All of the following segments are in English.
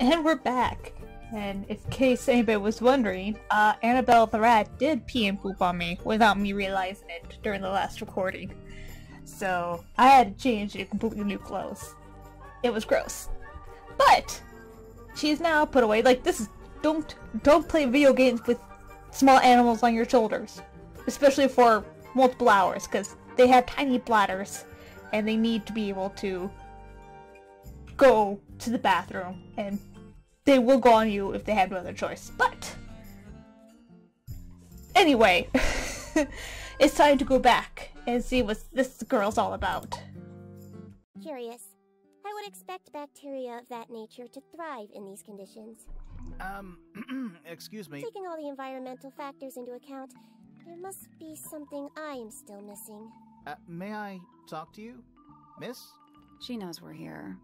And we're back. And in case anybody was wondering, Annabelle the rat did pee and poop on me without me realizing it during the last recording. So I had to change to completely new clothes. It was gross. But she's now put away. Like, this is don't play video games with small animals on your shoulders. Especially for multiple hours, because they have tiny bladders and they need to be able to go to the bathroom, and they will go on you if they have no other choice. But anyway, it's time to go back and see what this girl's all about. Curious. I would expect bacteria of that nature to thrive in these conditions. Excuse me. Taking all the environmental factors into account, there must be something I am still missing. May I talk to you, miss? She knows we're here.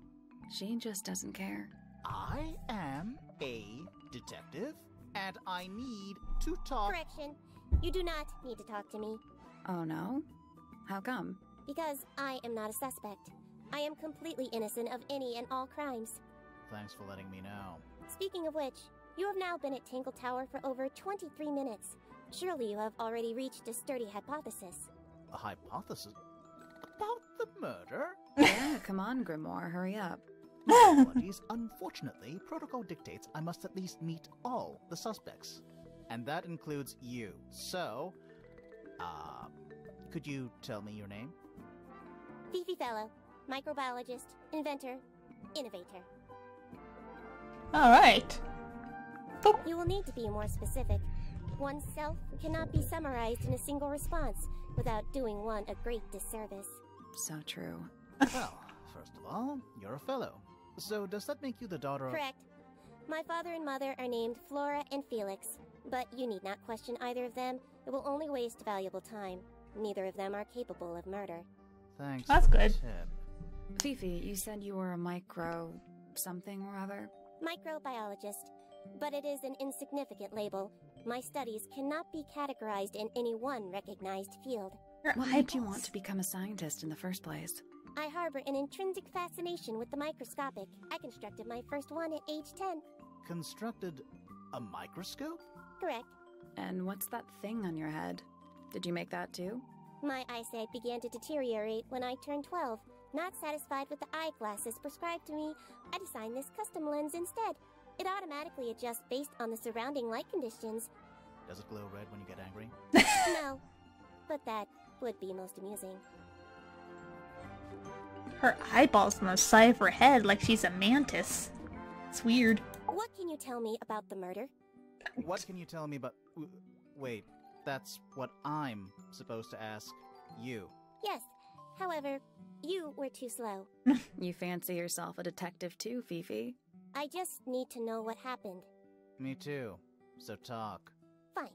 She just doesn't care. I am a detective, and I need to talk— Correction. You do not need to talk to me. Oh no? How come? Because I am not a suspect. I am completely innocent of any and all crimes. Thanks for letting me know. Speaking of which, you have now been at Tangle Tower for over 23 minutes. Surely you have already reached a sturdy hypothesis. A hypothesis? About the murder? Yeah, come on, Grimoire, hurry up. Apologies. Unfortunately, protocol dictates I must at least meet all the suspects. And that includes you. So, could you tell me your name? Fifi Fellow, microbiologist, inventor, innovator. Alright. You will need to be more specific. Oneself cannot be summarized in a single response without doing one a great disservice. So true. Well, first of all, you're a fellow. So does that make you the daughter of— Correct. My father and mother are named Flora and Felix, but you need not question either of them. It will only waste valuable time. Neither of them are capable of murder. Thanks. That's for the good. tip. Fifi, you said you were a micro... something or other? Microbiologist, but it is an insignificant label. My studies cannot be categorized in any one recognized field. Why did you want to become a scientist in the first place? I harbor an intrinsic fascination with the microscopic. I constructed my first one at age 10. Constructed a microscope? Correct. And what's that thing on your head? Did you make that too? My eyesight began to deteriorate when I turned 12. Not satisfied with the eyeglasses prescribed to me, I designed this custom lens instead. It automatically adjusts based on the surrounding light conditions. Does it glow red when you get angry? No, but that would be most amusing. Her eyeballs on the side of her head like she's a mantis. It's weird. What can you tell me about the murder? What can you tell me about— Wait, that's what I'm supposed to ask you. Yes, however, you were too slow. You fancy yourself a detective too, Fifi? I just need to know what happened. Me too. So talk. Fine.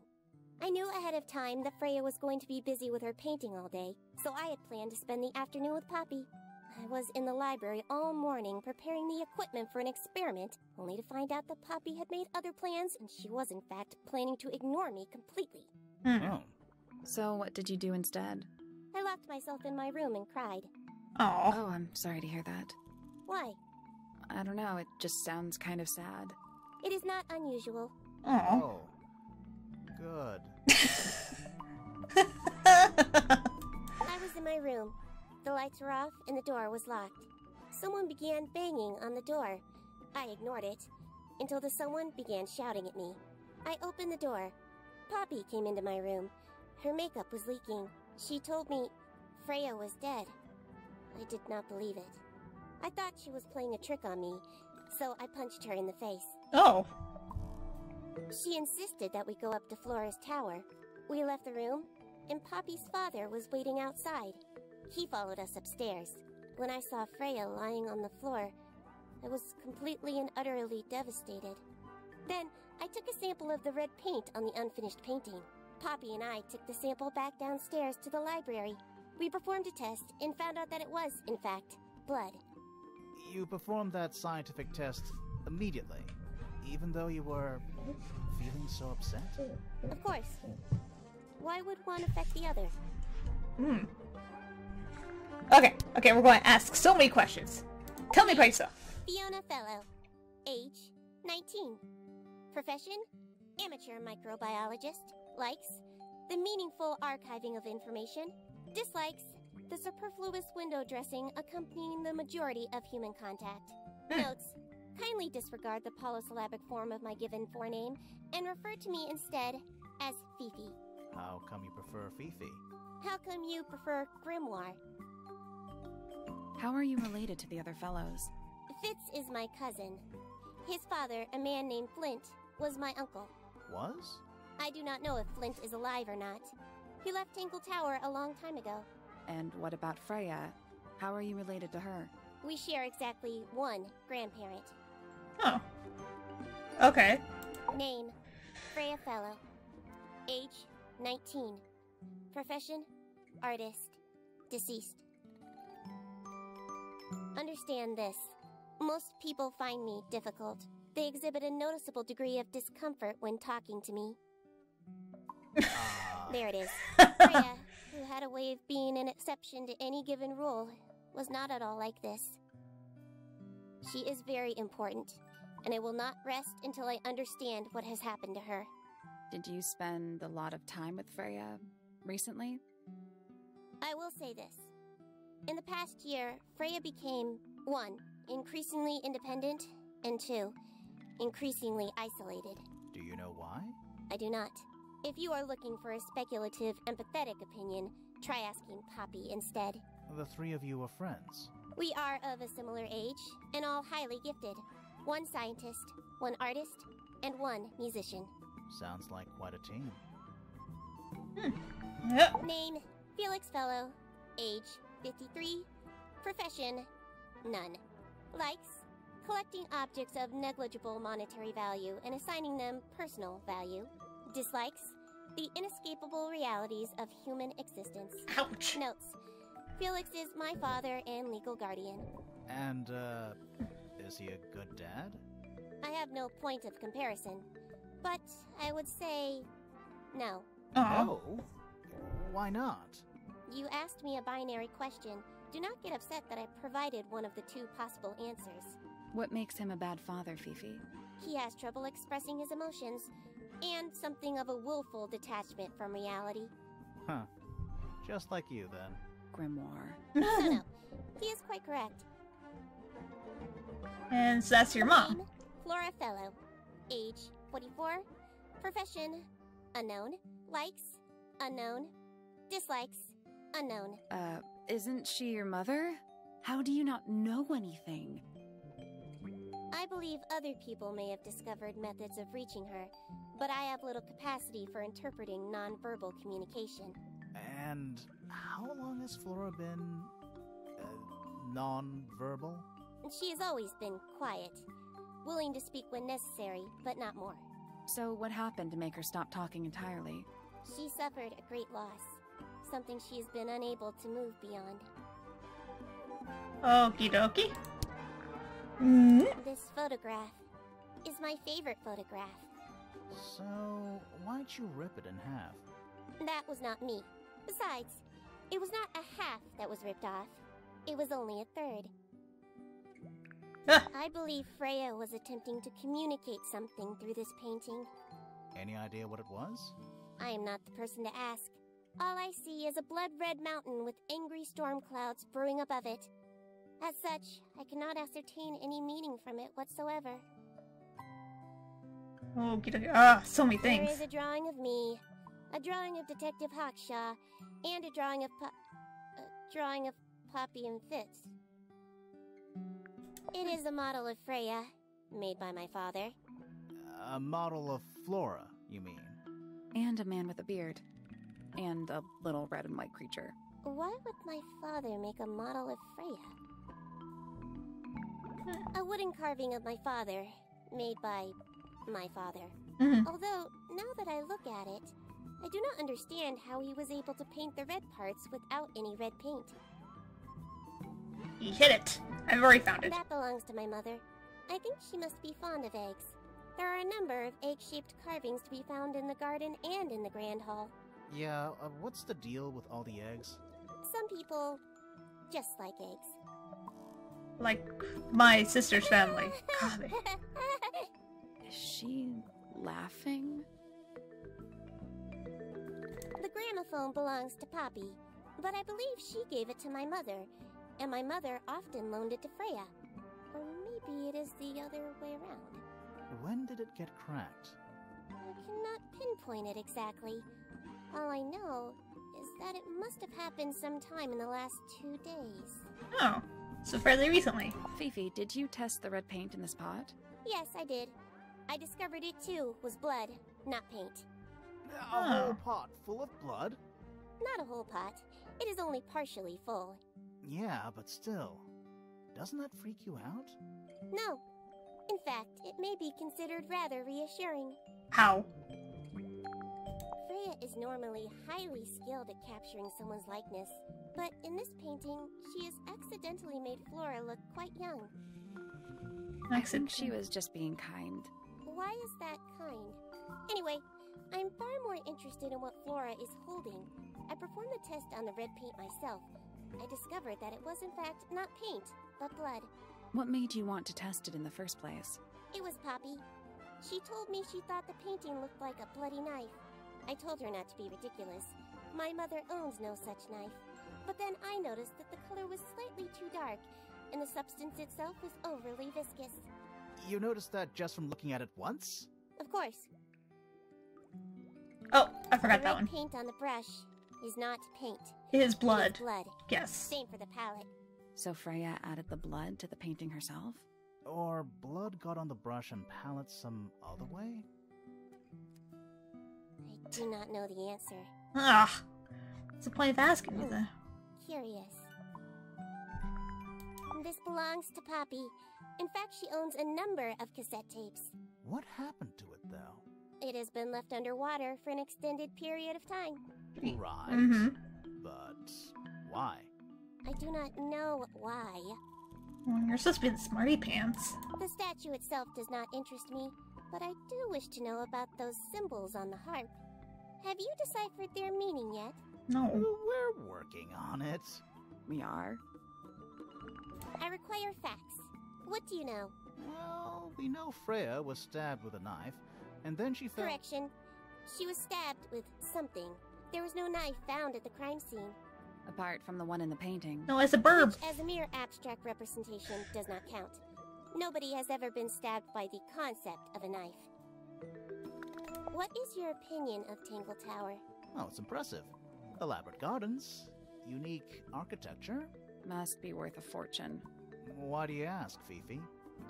I knew ahead of time that Freya was going to be busy with her painting all day, so I had planned to spend the afternoon with Poppy. I was in the library all morning preparing the equipment for an experiment, only to find out that Poppy had made other plans and she was in fact planning to ignore me completely. Oh. So what did you do instead? I locked myself in my room and cried. Aw. Oh, I'm sorry to hear that. Why? I don't know, it just sounds kind of sad. It is not unusual. Aw. Oh. Good. I was in my room. The lights were off and the door was locked. Someone began banging on the door. I ignored it until the someone began shouting at me. I opened the door. Poppy came into my room. Her makeup was leaking. She told me Freya was dead. I did not believe it. I thought she was playing a trick on me, so I punched her in the face. Oh. She insisted that we go up to Flora's tower. We left the room, and Poppy's father was waiting outside. He followed us upstairs. When I saw Freya lying on the floor, I was completely and utterly devastated. Then, I took a sample of the red paint on the unfinished painting. Poppy and I took the sample back downstairs to the library. We performed a test and found out that it was, in fact, blood. You performed that scientific test immediately, even though you were feeling so upset? Of course. Why would one affect the other? Okay, we're going to ask so many questions. Tell me about yourself. Fiona Fellow. Age, 19. Profession? Amateur microbiologist. Likes? The meaningful archiving of information. Dislikes? The superfluous window dressing accompanying the majority of human contact. Notes: kindly disregard the polysyllabic form of my given forename and refer to me instead as Fifi. How come you prefer Fifi? How come you prefer Grimoire? How are you related to the other fellows? Fitz is my cousin. His father, a man named Flint, was my uncle. Was? I do not know if Flint is alive or not. He left Tangle Tower a long time ago. And what about Freya? How are you related to her? We share exactly one grandparent. Oh. Okay. Name: Freya Fellow. Age: 19. Profession: artist. Deceased. Understand this. Most people find me difficult. They exhibit a noticeable degree of discomfort when talking to me. There it is. Freya, who had a way of being an exception to any given rule, was not at all like this. She is very important, and I will not rest until I understand what has happened to her. Did you spend a lot of time with Freya recently? I will say this. In the past year, Freya became 1. Increasingly independent, and 2. Increasingly isolated. Do you know why? I do not. If you are looking for a speculative, empathetic opinion, try asking Poppy instead. The three of you are friends. We are of a similar age, and all highly gifted. 1 scientist, 1 artist, and 1 musician. Sounds like quite a team. Yep. Name: Felix Fellow. Age: 53. Profession: none. Likes: collecting objects of negligible monetary value and assigning them personal value. Dislikes: the inescapable realities of human existence. Ouch. Notes: Felix is my father and legal guardian. And, is he a good dad? I have no point of comparison, but I would say no. Oh. No? Why not? You asked me a binary question. Do not get upset that I provided one of the 2 possible answers. What makes him a bad father, Fifi? He has trouble expressing his emotions, and something of a willful detachment from reality. Huh. Just like you, then. Grimoire. No, he is quite correct. And so that's your mom. Name: Flora Fellow. Age: 44. Profession: unknown. Likes: unknown. Dislikes: unknown. Isn't she your mother? How do you not know anything? I believe other people may have discovered methods of reaching her, but I have little capacity for interpreting nonverbal communication. And how long has Flora been, non-verbal? She has always been quiet, willing to speak when necessary, but not more. So what happened to make her stop talking entirely? She suffered a great loss, something she has been unable to move beyond. Okie dokie. This photograph is my favorite photograph. So, why'd you rip it in half? That was not me. Besides, it was not a half that was ripped off. It was only a third. Ah. I believe Freya was attempting to communicate something through this painting. Any idea what it was? I am not the person to ask. All I see is a blood-red mountain with angry storm clouds brewing above it. As such, I cannot ascertain any meaning from it whatsoever. Okie dokie. Ah, so many There things. is a drawing of me, a drawing of Detective Hawkshaw, and a drawing of Poppy and Fitz. It is a model of Freya, made by my father. A model of Flora, you mean? And a man with a beard. And a little red and white creature. Why would my father make a model of Freya? A wooden carving of my father, made by my father. Although, now that I look at it, I do not understand how he was able to paint the red parts without any red paint. You hit it. I've already found it. That belongs to my mother. I think she must be fond of eggs. There are a number of egg-shaped carvings to be found in the garden and in the Grand Hall. Yeah, what's the deal with all the eggs? Some people just like eggs. Like my sister's family. God, she laughing? The gramophone belongs to Poppy, but I believe she gave it to my mother, and my mother often loaned it to Freya. Or maybe it is the other way around. When did it get cracked? I cannot pinpoint it exactly. All I know is that it must have happened sometime in the last 2 days. Oh, so fairly recently. Fifi, did you test the red paint in this pot? Yes, I did. I discovered it too was blood, not paint. A whole pot full of blood? Not a whole pot. It is only partially full. Yeah, but still. Doesn't that freak you out? No. In fact, it may be considered rather reassuring. How? Freya is normally highly skilled at capturing someone's likeness, but in this painting, she has accidentally made Flora look quite young. I think she was just being kind. Why is that kind? Anyway, I'm far more interested in what Flora is holding. I performed the test on the red paint myself. I discovered that it was in fact not paint, but blood. What made you want to test it in the first place? It was Poppy. She told me she thought the painting looked like a bloody knife. I told her not to be ridiculous. My mother owns no such knife. But then I noticed that the color was slightly too dark, and the substance itself was overly viscous. You noticed that just from looking at it once? Of course. Oh, I forgot The that red one. paint on the brush is not paint. It is blood. It is blood. Yes. Same for the palette. So Freya added the blood to the painting herself? Or blood got on the brush and palette some other way? I do not know the answer. Ugh. What's the point of asking me then? Curious. This belongs to Poppy. In fact, she owns a number of cassette tapes. What happened to it, though? It has been left underwater for an extended period of time. Right. Mm-hmm. But why? I do not know why. Well, you're supposed to be the smarty pants. The statue itself does not interest me, but I do wish to know about those symbols on the harp. Have you deciphered their meaning yet? No. We're working on it. We are. I require facts. What do you know? Well, we know Freya was stabbed with a knife, and then she fell. Correction. She was stabbed with something. There was no knife found at the crime scene. Apart from the one in the painting. No, as a burb. Which, as a mere abstract representation, does not count. Nobody has ever been stabbed by the concept of a knife. What is your opinion of Tangle Tower? Oh, it's impressive. Elaborate gardens, unique architecture. Must be worth a fortune. Why do you ask, Fifi?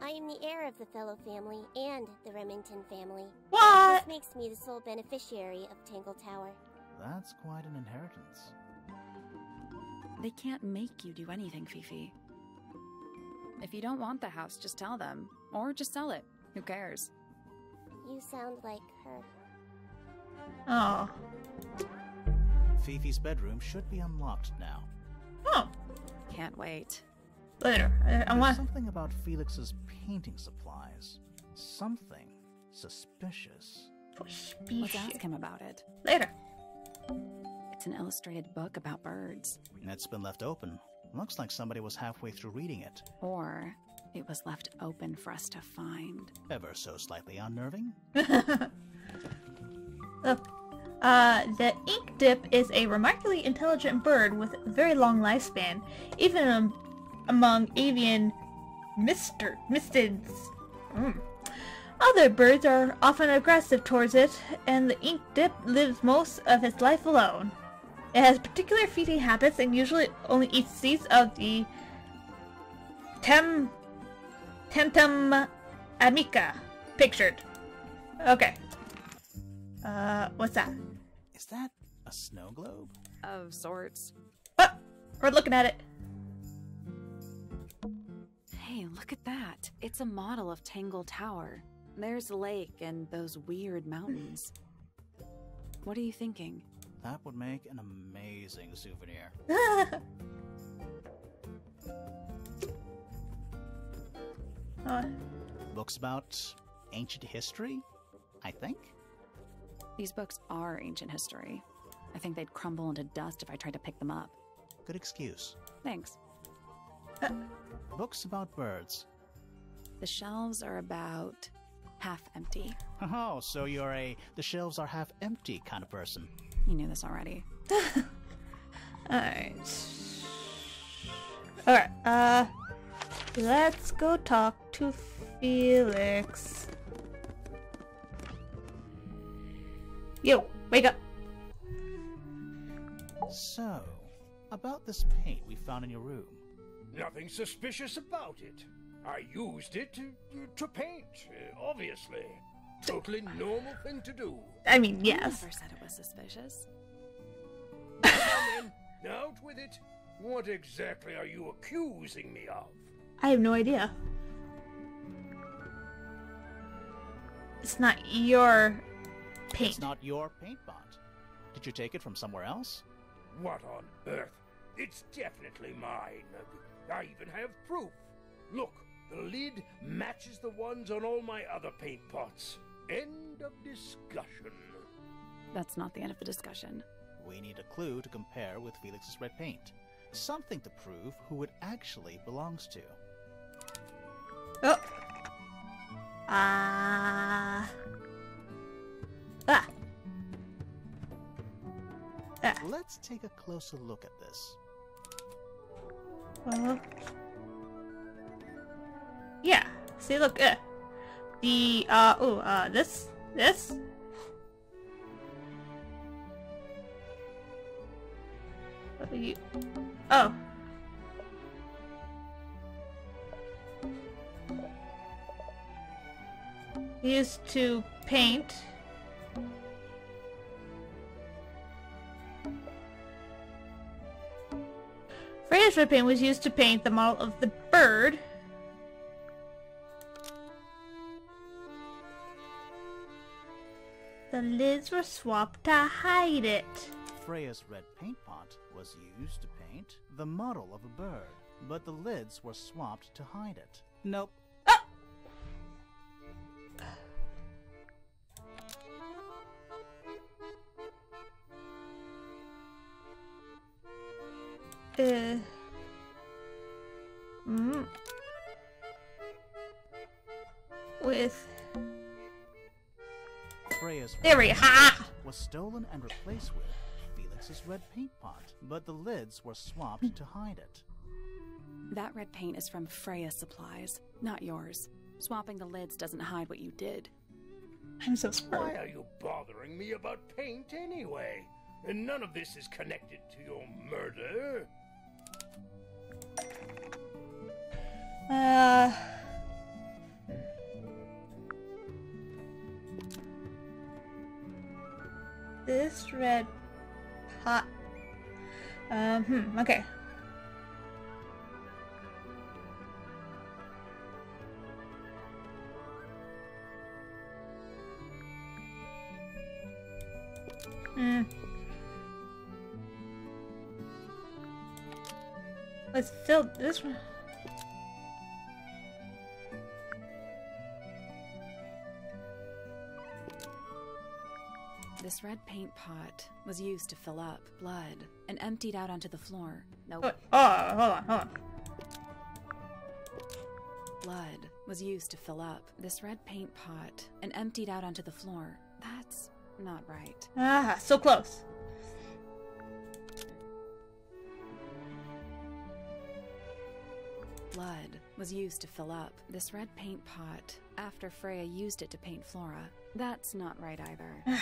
I am the heir of the Fellow family and the Remington family. What? This makes me the sole beneficiary of Tangle Tower. That's quite an inheritance. They can't make you do anything, Fifi. If you don't want the house, just tell them. Or just sell it. Who cares? You sound like her. Oh. Fifi's bedroom should be unlocked now. Oh. Can't wait. Later. I There's want. something about Felix's painting supplies. Something suspicious. Let's ask him about it. Later. It's an illustrated book about birds. It's been left open. Looks like somebody was halfway through reading it. Or it was left open for us to find. Ever so slightly unnerving. Look. The ink dip is a remarkably intelligent bird with a very long lifespan, even among avian mystids. Other birds are often aggressive towards it, and the ink dip lives most of its life alone. It has particular feeding habits and usually only eats seeds of the Tentum amica pictured. Okay. What's that? Is that a snow globe? Of sorts. Oh, we're looking at it. Hey, look at that. It's a model of Tangle Tower. There's the lake and those weird mountains. What are you thinking? That would make an amazing souvenir. Books about ancient history, I think? These books are ancient history. I think they'd crumble into dust if I tried to pick them up. Good excuse. Thanks. Books about birds. The shelves are about half empty. Oh, so you're a the shelves are half empty kind of person. You knew this already. Alright. Alright, let's go talk to Felix. Yo, wake up. So, about this paint we found in your room. Nothing suspicious about it. I used it to paint, obviously. Totally normal thing to do. I mean, I yes. never said it was suspicious. Come on then, out with it. What exactly are you accusing me of? I have no idea. It's not your paint. It's not your paint pot. Did you take it from somewhere else? What on earth? It's definitely mine. I even have proof. Look, the lid matches the ones on all my other paint pots. End of discussion. That's not the end of the discussion. We need a clue to compare with Felix's red paint. Something to prove who it actually belongs to. Oh. Ah. Ah. Let's take a closer look at this. Yeah. See, look. This. Oh. Used to paint. Freya's red paint was used to paint the model of the bird. The lids were swapped to hide it. Freya's red paint pot was used to paint the model of a bird, but the lids were swapped to hide it. Nope. With Freya's there we ha was stolen and replaced with Felix's red paint pot, but the lids were swapped to hide it. That red paint is from Freya's supplies, not yours. Swapping the lids doesn't hide what you did. I'm so Why smart. are you bothering me about paint anyway? And none of this is connected to your murder. This red pot. Okay. Let's fill this one. This red paint pot was used to fill up blood and emptied out onto the floor. Nope. Hold on. Blood was used to fill up this red paint pot and emptied out onto the floor. That's not right. Ah, so close. Blood was used to fill up this red paint pot after Freya used it to paint Flora. That's not right either.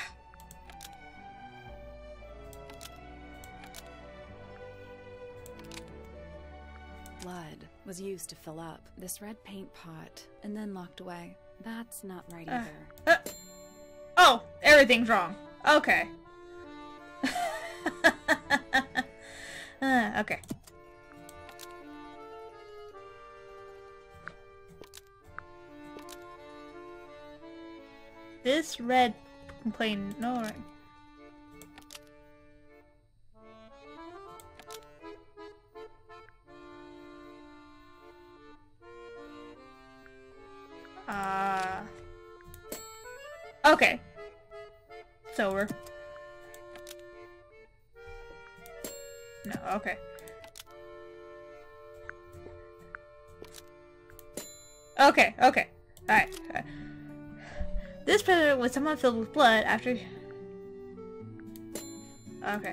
Blood was used to fill up this red paint pot and then locked away. That's not right either. Oh, everything's wrong. Okay. Okay. This red complaint. No, right. Okay. So we're... No, okay. Okay. Alright. This present was someone filled with blood after... Okay.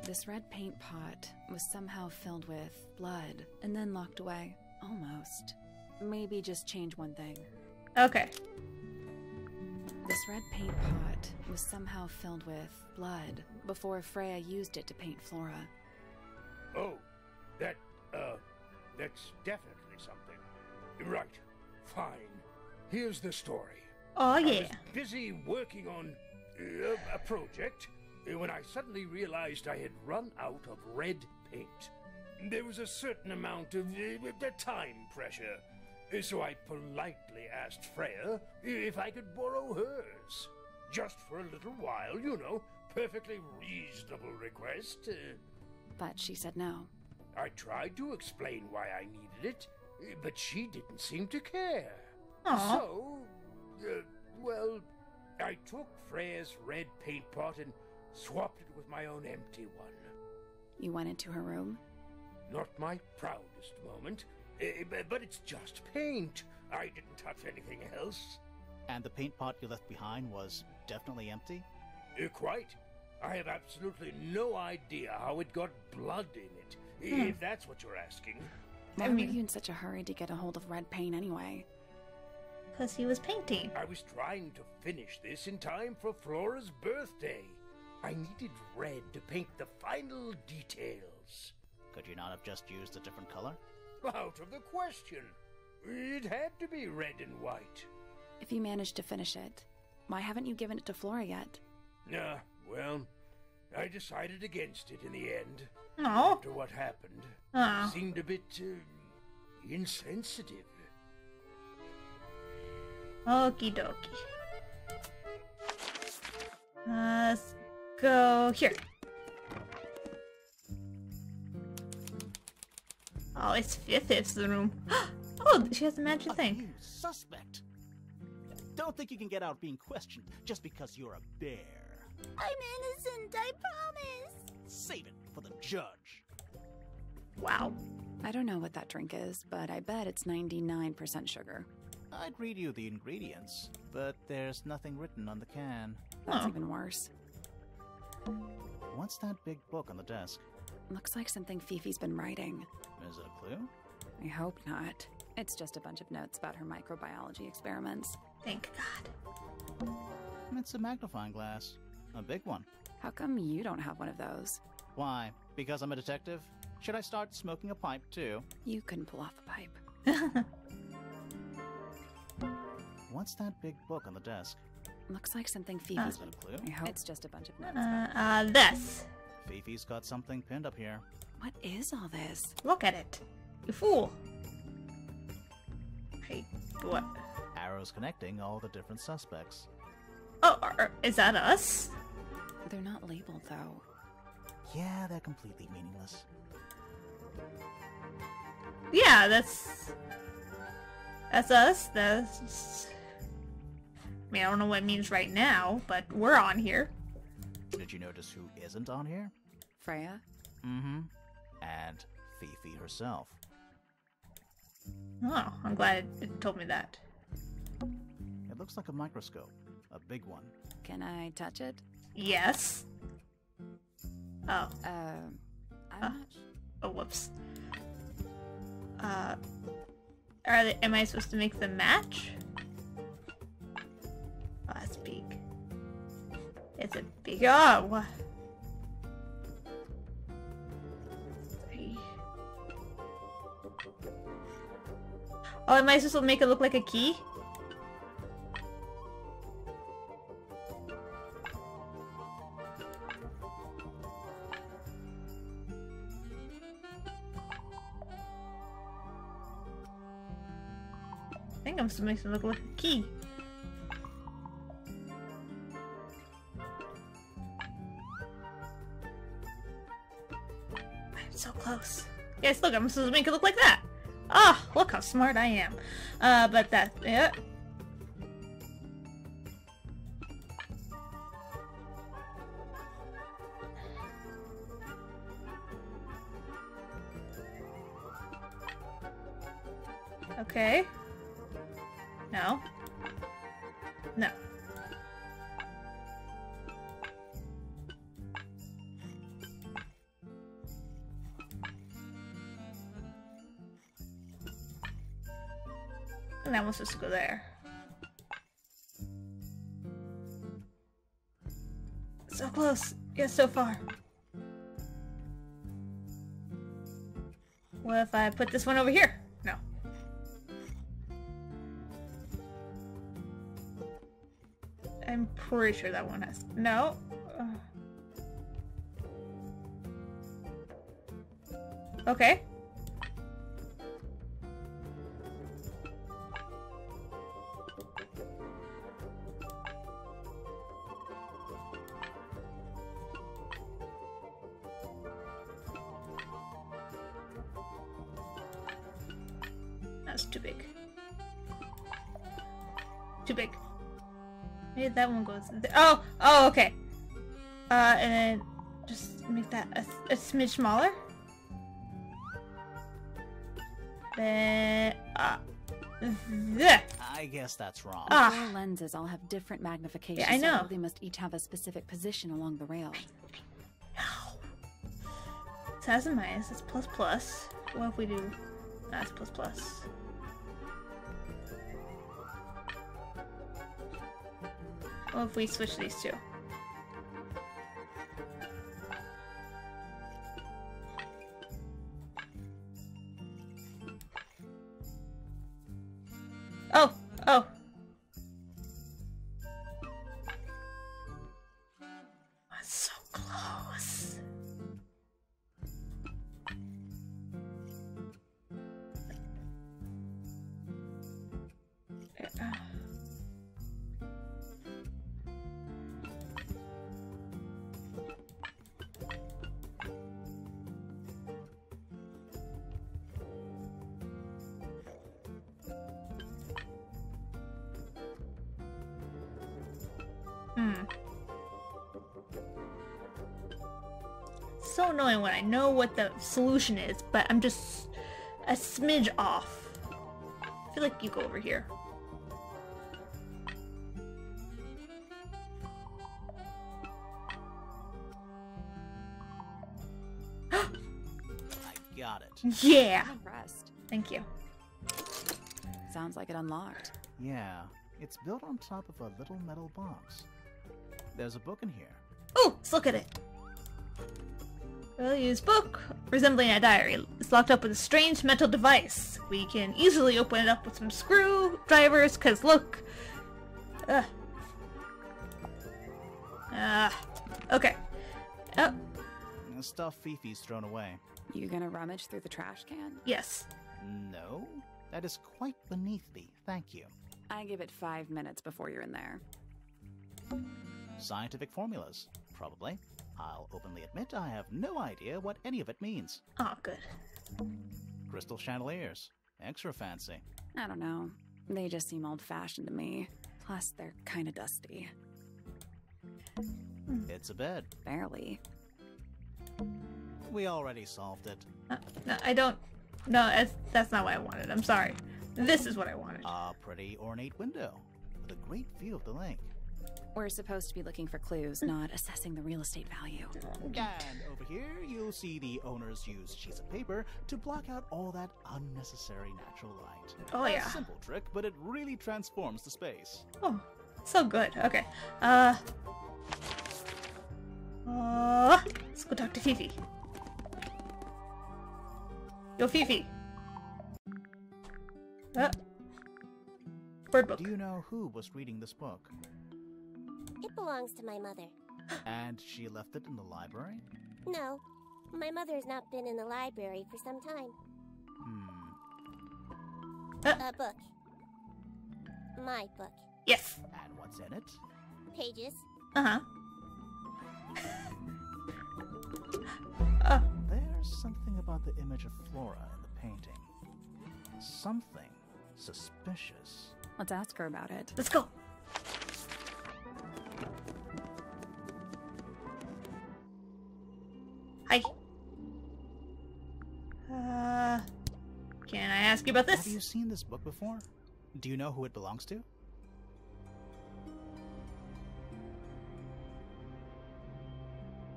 This red paint pot was somehow filled with blood and then locked away. Almost. Maybe just change one thing. Okay. This red paint pot was somehow filled with blood before Freya used it to paint Flora. Oh, that's definitely something. Right. Fine. Here's the story. Oh, yeah. I was busy working on a project when I suddenly realized I had run out of red paint. There was a certain amount of time pressure, so I politely asked Freya if I could borrow hers. Just for a little while, you know. Perfectly reasonable request. But she said no. I tried to explain why I needed it, but she didn't seem to care. Aw. So, well, I took Freya's red paint pot and swapped it with my own empty one. You went into her room? Not my proudest moment, but it's just paint. I didn't touch anything else. And the paint pot you left behind was definitely empty? Quite. I have absolutely no idea how it got blood in it, if that's what you're asking. Why were you in such a hurry to get a hold of red paint anyway? Because he was painting. I was trying to finish this in time for Flora's birthday. I needed red to paint the final details. Could you not have just used a different color? Out of the question. It had to be red and white. If you managed to finish it, why haven't you given it to Flora yet? Well, I decided against it in the end. No. After what happened. Oh. Seemed a bit, insensitive. Okie dokie. Let's go here. Oh, it's Fifth's the room. Oh, she has a magic A thing. new suspect. Don't think you can get out being questioned just because you're a bear. I'm innocent, I promise. Save it for the judge. Wow. I don't know what that drink is, but I bet it's 99% sugar. I'd read you the ingredients, but there's nothing written on the can. That's Oh. even worse. What's that big book on the desk? Looks like something Fifi's been writing. Is it a clue? I hope not. It's just a bunch of notes about her microbiology experiments. Thank God. It's a magnifying glass. A big one. How come you don't have one of those? Why? Because I'm a detective? Should I start smoking a pipe too? You couldn't pull off a pipe. What's that big book on the desk? Looks like something Is Fifi's it been... a clue? I hope it's just a bunch of notes about... This. Fifi's got something pinned up here. What is all this? Look at it. You fool. Hey, what? Arrows connecting all the different suspects. Oh, is that us? They're not labeled, though. Yeah, they're completely meaningless. Yeah, that's us. That's... I mean, I don't know what it means right now, but we're on here. Did you notice who isn't on here? Freya? Mm-hmm. And Fifi herself. Oh, I'm glad it told me that. It looks like a microscope. A big one. Can I touch it? Yes. Oh. I'm not sure. Oh, whoops. Am I supposed to make them match? Oh, that's big. It's a big... Oh, what? 3. Oh, am I supposed to make it look like a key? I think I'm supposed to make it look like a key. I'm so close. Yes, look, I'm supposed to make it look like that. Ah, oh, look how smart I am. But that, yeah. Okay. No. No. And that one's supposed to go there. So close, yet so far. What if I put this one over here? No. I'm pretty sure that one has... No. Okay. That's too big. Too big. Maybe that one goes there. Oh! Oh, okay. And then just make that a smidge smaller. Then, I guess that's wrong. The four lenses all have different magnifications. Yeah, I know. So they must each have a specific position along the rail. No. So that's a minus. That's plus plus. What if we do... That's plus plus. What if we switch these two? Oh! Oh! That's so close. So annoying when I know what the solution is, but I'm just a smidge off. I feel like you go over here. I got it. Yeah! I'm impressed. Thank you. Sounds like it unlocked. Yeah, it's built on top of a little metal box. There's a book in here. Oh, let's look at it. Well-used book, resembling a diary. It's locked up with a strange metal device. We can easily open it up with some screwdrivers, cause look. Okay. Oh, The stuff Fifi's thrown away. You gonna rummage through the trash can? yes. No, that is quite beneath me, thank you. I give it 5 minutes before you're in there. Scientific formulas, probably. I'll openly admit I have no idea what any of it means. Oh, good. Crystal chandeliers. Extra fancy. I don't know. They just seem old-fashioned to me. Plus, they're kinda dusty. It's a bed. Barely. We already solved it. No, I don't. No, that's not what I wanted. I'm sorry. This is what I wanted. A pretty ornate window with a great view of the lake. We're supposed to be looking for clues, not assessing the real estate value. And over here, you'll see the owners use sheets of paper to block out all that unnecessary natural light. Oh, yeah. A simple trick, but it really transforms the space. Oh, so good. Okay. Let's go talk to Fifi. Yo, Fifi. Bird book. Do you know who was reading this book? It belongs to my mother. And she left it in the library? No, my mother has not been in the library for some time. A book. My book. Yes. And what's in it? Pages. Uh-huh. There's something about the image of Flora in the painting. Something suspicious. Let's ask her about it. Let's go. Hi. Can I ask you about this? Have you seen this book before? Do you know who it belongs to?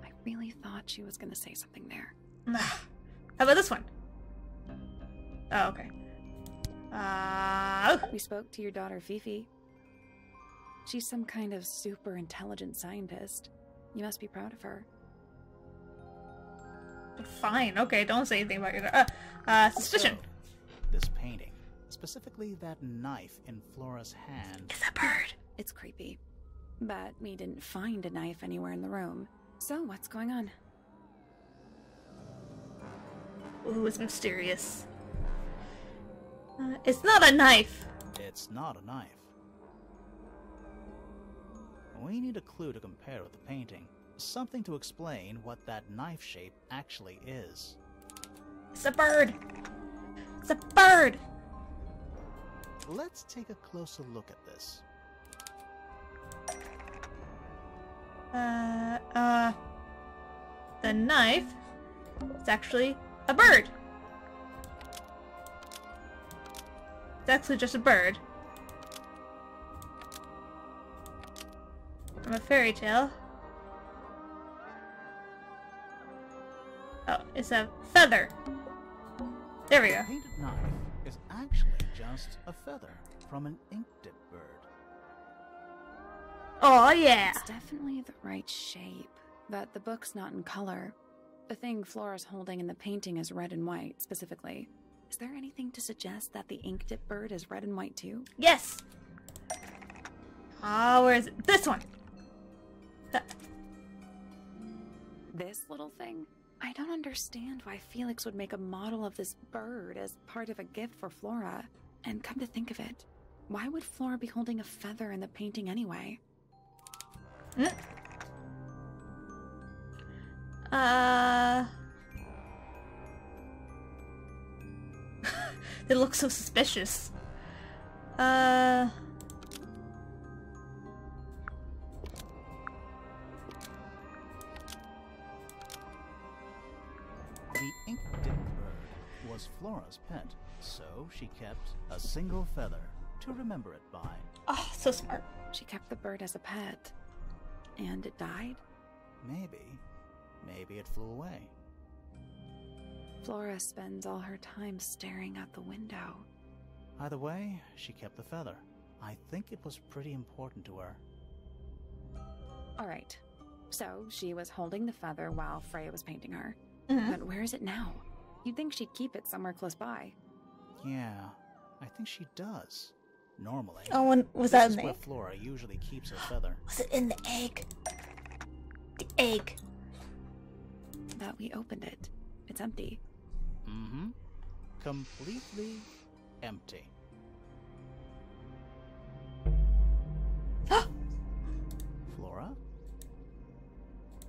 I really thought she was gonna say something there. How about this one? Oh, okay. We spoke to your daughter Fifi. She's some kind of super intelligent scientist. You must be proud of her. Fine, okay, don't say anything about your suspicion. So, this painting, specifically that knife in Flora's hand. It's a bird. It's creepy. But we didn't find a knife anywhere in the room. So what's going on? Ooh, it's mysterious. It's not a knife. It's not a knife. We need a clue to compare with the painting. Something to explain what that knife shape actually is. It's a bird. It's a bird. Let's take a closer look at this. The knife is actually a bird. It's actually just a bird. From a fairy tale. Oh, it's a feather. There we go. The painted knife is actually just a feather from an ink-dip bird. Oh, yeah. It's definitely the right shape, but the book's not in color. The thing Flora's holding in the painting is red and white, specifically. Is there anything to suggest that the ink dip bird is red and white too? Yes. Ah, where is it? This one. This little thing? I don't understand why Felix would make a model of this bird as part of a gift for Flora. And come to think of it, why would Flora be holding a feather in the painting anyway? They look so suspicious. The ink-dip bird was Flora's pet, so she kept a single feather to remember it by. Oh, so smart. She kept the bird as a pet. And it died? Maybe it flew away. Flora spends all her time staring out the window. Either way, she kept the feather. I think it was pretty important to her. Alright, so she was holding the feather while Freya was painting her. Mhm. But where is it now? You'd think she'd keep it somewhere close by. Yeah, I think she does. Normally. Oh, and was this that is in the where egg? Flora usually keeps her feather. Was it in the egg? The egg. But we opened it. It's empty. Mm-hmm. Completely empty. Flora?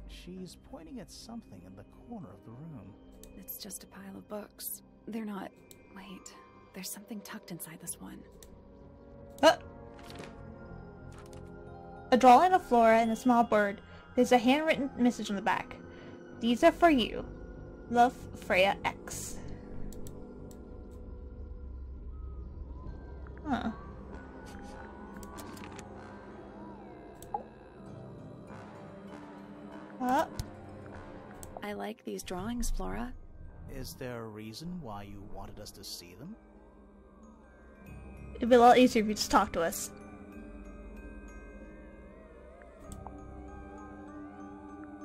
She's pointing at something in the corner of the room. It's just a pile of books. They're not... Wait. There's something tucked inside this one. A drawing of Flora and a small bird. There's a handwritten message on the back. These are for you. Love, Freya X. Huh. I like these drawings, Flora. Is there a reason why you wanted us to see them? It'd be a lot easier if you just talk to us.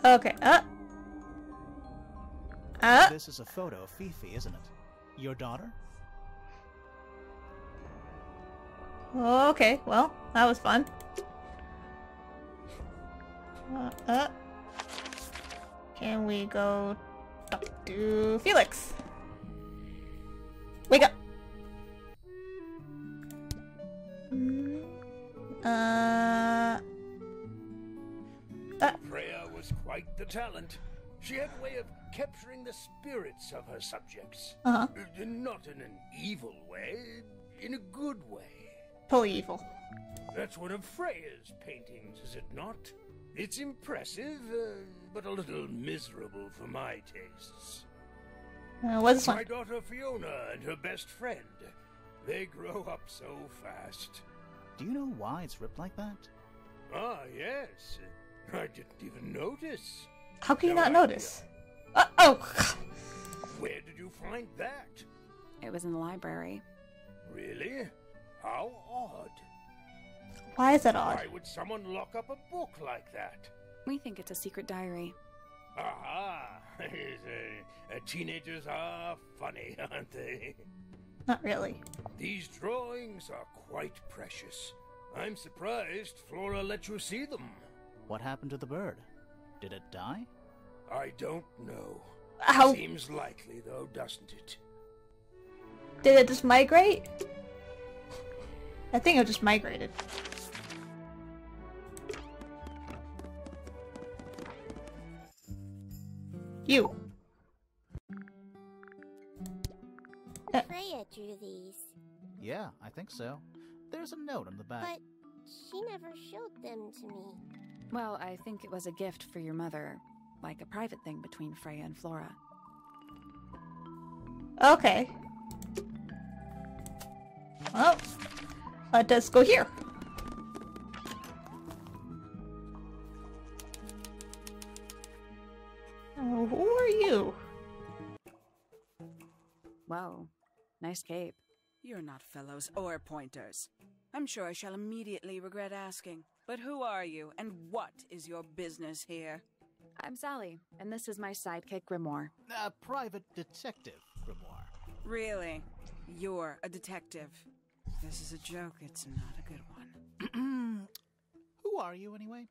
Okay, This is a photo of Fifi, isn't it? Your daughter? okay, well, that was fun. Can we go talk to Felix? Wake up! Freya was quite the talent. She had a way of capturing the spirits of her subjects. Not in an evil way, in a good way. Totally evil. That's one of Freya's paintings, is it not? It's impressive, but a little miserable for my tastes. What's this My one? daughter Fiona and her best friend. They grow up so fast. Do you know why it's ripped like that? Ah, yes. I didn't even notice. How can you No not idea. notice? Oh! Where did you find that? It was in the library. Really? How odd. Why is that odd? Why would someone lock up a book like that? We think it's a secret diary. Aha! Teenagers are funny, aren't they? Not really. These drawings are quite precious. I'm surprised Flora let you see them. What happened to the bird? Did it die? I don't know. How Seems likely, though, doesn't it? did it just migrate? I think it just migrated. You. Freya drew these, Yeah, I think so. There's a note on the back. but she never showed them to me. Well, I think it was a gift for your mother. Like a private thing between Freya and Flora. Okay. Well, let us go here. Oh, who are you? Whoa. Nice cape. You're not fellows or pointers. I'm sure I shall immediately regret asking. But who are you, and what is your business here? I'm Sally, and this is my sidekick Grimoire. A private detective, Grimoire. Really? You're a detective. If this is a joke, it's not a good one. Who are you, anyway?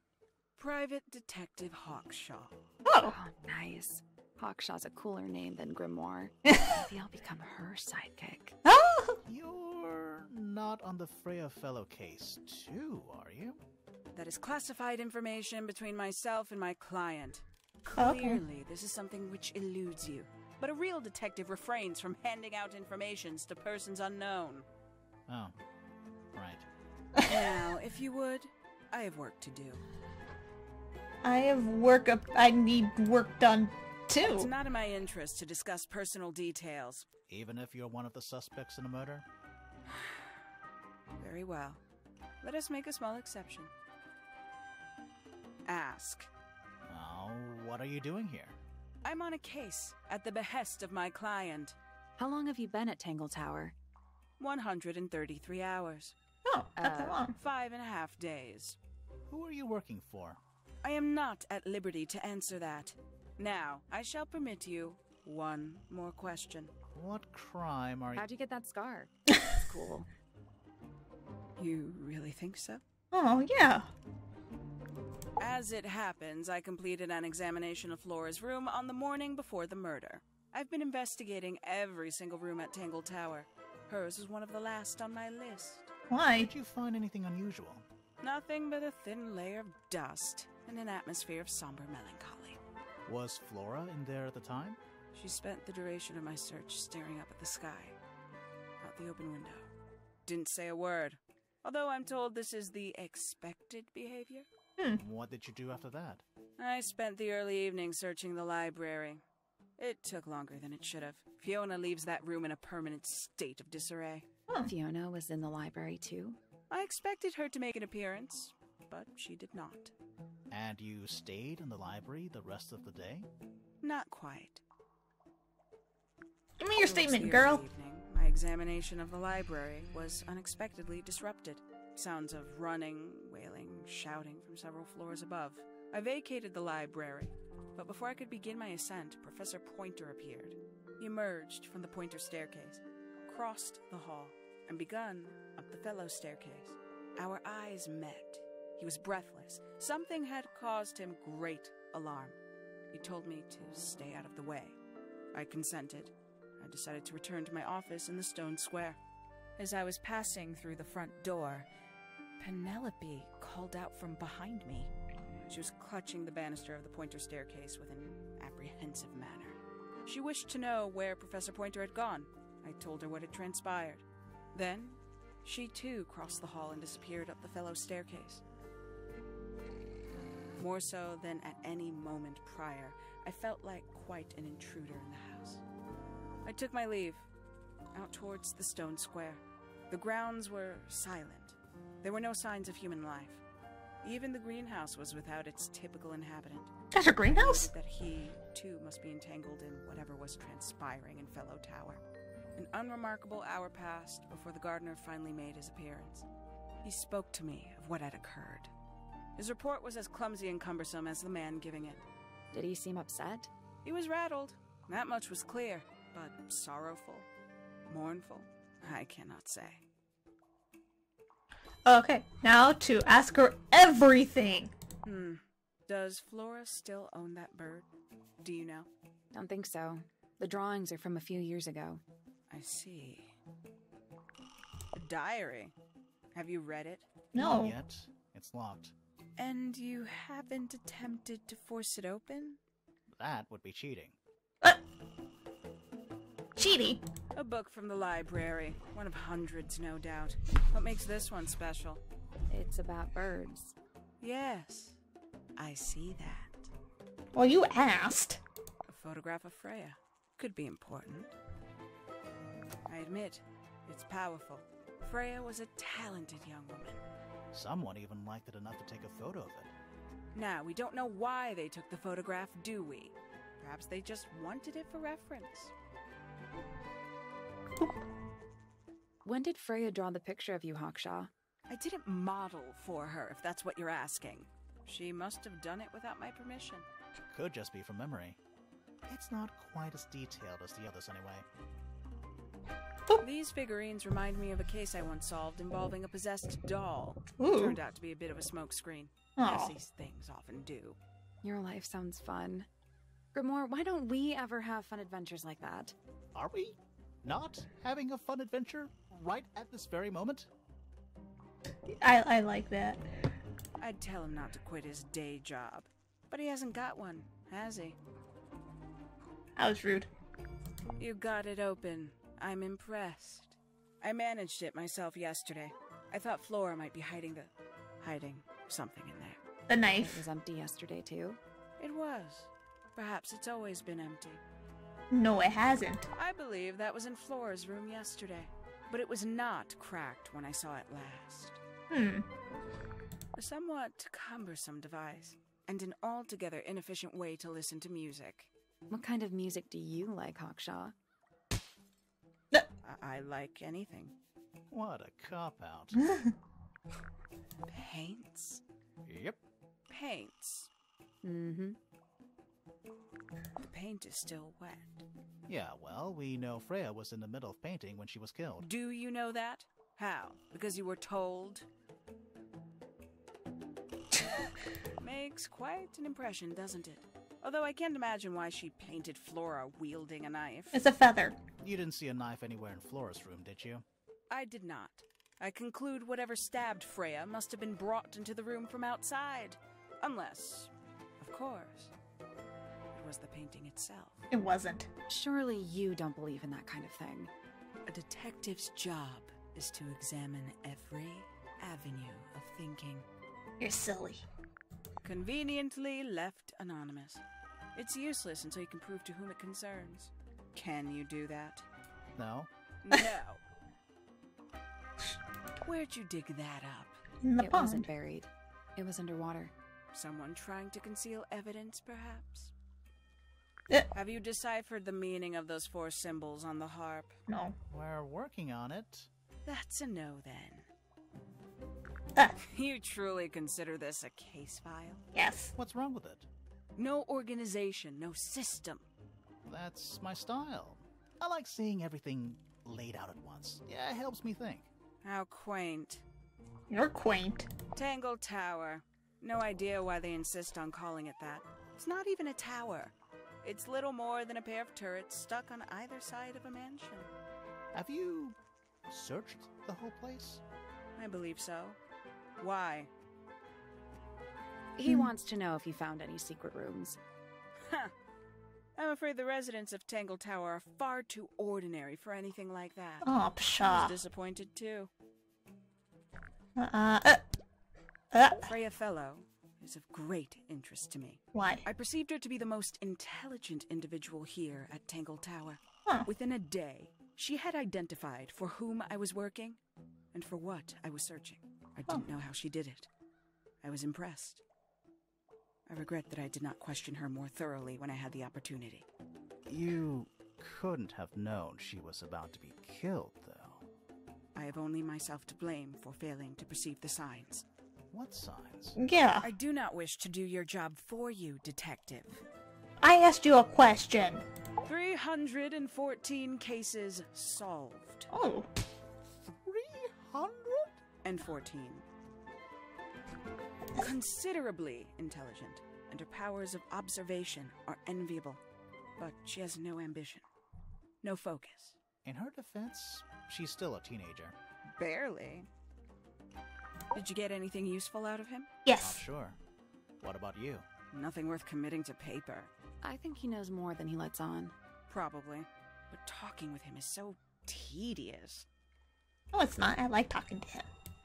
Private Detective Hawkshaw. Oh, Oh, nice. Hawkshaw's a cooler name than Grimoire. Maybe I'll become her sidekick. ah! You're not on the Freya Fellow case, too, are you? That is classified information between myself and my client. Okay. Clearly, this is something which eludes you. But a real detective refrains from handing out informations to persons unknown. Oh, right. Now, if you would, I have work to do. I have work up. I need work done It's too. not in my interest to discuss personal details. Even if you're one of the suspects in a murder? Very well. Let us make a small exception. Ask. Oh, what are you doing here? I'm on a case at the behest of my client. How long have you been at Tangle Tower? 133 hours. Oh, not that long. 5.5 days. Who are you working for? I am not at liberty to answer that. Now, I shall permit you one more question. What crime are you... How'd you get that scar? It's cool. You really think so? Oh yeah. As it happens, I completed an examination of Flora's room on the morning before the murder. I've been investigating every single room at Tangle Tower. Hers is one of the last on my list. Why? Did you find anything unusual? Nothing but a thin layer of dust and an atmosphere of somber melancholy. Was Flora in there at the time? She spent the duration of my search staring up at the sky, out the open window. Didn't say a word, although I'm told this is the expected behavior. What did you do after that? I spent the early evening searching the library. It took longer than it should have. Fiona leaves that room in a permanent state of disarray. Fiona was in the library too? I expected her to make an appearance, but she did not. And you stayed in the library the rest of the day? Not quite. Give me your Towards statement, the girl. early evening, my examination of the library was unexpectedly disrupted. Sounds of running, wailing, shouting from several floors above. I vacated the library, but before I could begin my ascent, Professor Pointer appeared. He emerged from the Pointer staircase, crossed the hall, and begun up the fellow staircase. Our eyes met. He was breathless. Something had caused him great alarm. He told me to stay out of the way. I consented. I decided to return to my office in the stone square. As I was passing through the front door, Penelope called out from behind me. She was clutching the banister of the Pointer staircase with an apprehensive manner. She wished to know where Professor Pointer had gone. I told her what had transpired. Then, she too crossed the hall and disappeared up the fellow staircase. More so than at any moment prior, I felt like quite an intruder in the house. I took my leave, out towards the stone square. The grounds were silent. There were no signs of human life. Even the greenhouse was without its typical inhabitant. That's a greenhouse? That he, too, must be entangled in whatever was transpiring in Fellow Tower. An unremarkable hour passed before the gardener finally made his appearance. He spoke to me of what had occurred. His report was as clumsy and cumbersome as the man giving it. Did he seem upset? He was rattled. That much was clear. But sorrowful, mournful, I cannot say. Okay, now to ask her everything. Does Flora still own that bird? Do you know? Don't think so. The drawings are from a few years ago. I see. A diary. Have you read it? No. Not yet. It's locked. And you haven't attempted to force it open? That would be cheating. Cheating. A book from the library. One of hundreds, no doubt. What makes this one special? It's about birds. Yes, I see that. Well, you asked. A photograph of Freya. Could be important. I admit, it's powerful. Freya was a talented young woman. Someone even liked it enough to take a photo of it. Now, we don't know why they took the photograph, do we? Perhaps they just wanted it for reference. When did Freya draw the picture of you, Hawkshaw? I didn't model for her, if that's what you're asking. She must have done it without my permission. Could just be from memory. It's not quite as detailed as the others anyway. These figurines remind me of a case I once solved involving a possessed doll. Ooh. Turned out to be a bit of a smokescreen, Aw. as these things often do. Your life sounds fun. Grimoire, why don't we ever have fun adventures like that? Are we not having a fun adventure right at this very moment? I like that. I'd tell him not to quit his day job, but he hasn't got one, has he? That was rude. You got it open. I'm impressed. I managed it myself yesterday. I thought Flora might be hiding something in there. The It knife. was empty yesterday, too. It was. Perhaps it's always been empty. No, it hasn't. I believe that was in Flora's room yesterday, but it was not cracked when I saw it last. A somewhat cumbersome device, and an altogether inefficient way to listen to music. What kind of music do you like, Hawkshaw? I like anything. What a cop-out. Paints? Yep. Paints. Mm-hmm. The paint is still wet. Yeah, well, we know Freya was in the middle of painting when she was killed. Do you know that? How? Because you were told? Makes quite an impression, doesn't it? Although I can't imagine why she painted Flora wielding a knife. It's a feather. You didn't see a knife anywhere in Flora's room, did you? I did not. I conclude whatever stabbed Freya must have been brought into the room from outside. Unless, of course, it was the painting itself. It wasn't. Surely you don't believe in that kind of thing. A detective's job is to examine every avenue of thinking. You're silly. Conveniently left anonymous. It's useless until you can prove to whom it concerns. Can you do that? No. No. Where'd you dig that up? In the It pond. wasn't buried. It was underwater. Someone trying to conceal evidence, perhaps? Eh. Have you deciphered the meaning of those 4 symbols on the harp? No. We're working on it. That's a no, then. Ah, You truly consider this a case file? yes. What's wrong with it? No organization, no system. That's my style. I like seeing everything laid out at once. Yeah, it helps me think. How quaint. You're quaint. Tangle Tower. No idea why they insist on calling it that. It's not even a tower. It's little more than a pair of turrets stuck on either side of a mansion. Have you searched the whole place? I believe so. Why? He wants to know if you found any secret rooms. Huh. I'm afraid the residents of Tangle Tower are far too ordinary for anything like that. Oh, I was pshaw. disappointed too. Freya Fellow is of great interest to me. Why? I perceived her to be the most intelligent individual here at Tangle Tower. Huh. Within a day, she had identified for whom I was working and for what I was searching. I didn't know how she did it. I was impressed. I regret that I did not question her more thoroughly when I had the opportunity. You couldn't have known she was about to be killed, though. I have only myself to blame for failing to perceive the signs. What signs? Yeah. I do not wish to do your job for you, Detective. I asked you a question. 314 cases solved. Oh. 314? Considerably intelligent, and her powers of observation are enviable. But she has no ambition. No focus. In her defense, she's still a teenager. Barely. Did you get anything useful out of him? Yes. Not sure. What about you? Nothing worth committing to paper. I think he knows more than he lets on. Probably. But talking with him is so tedious. No, it's not. I like talking to him.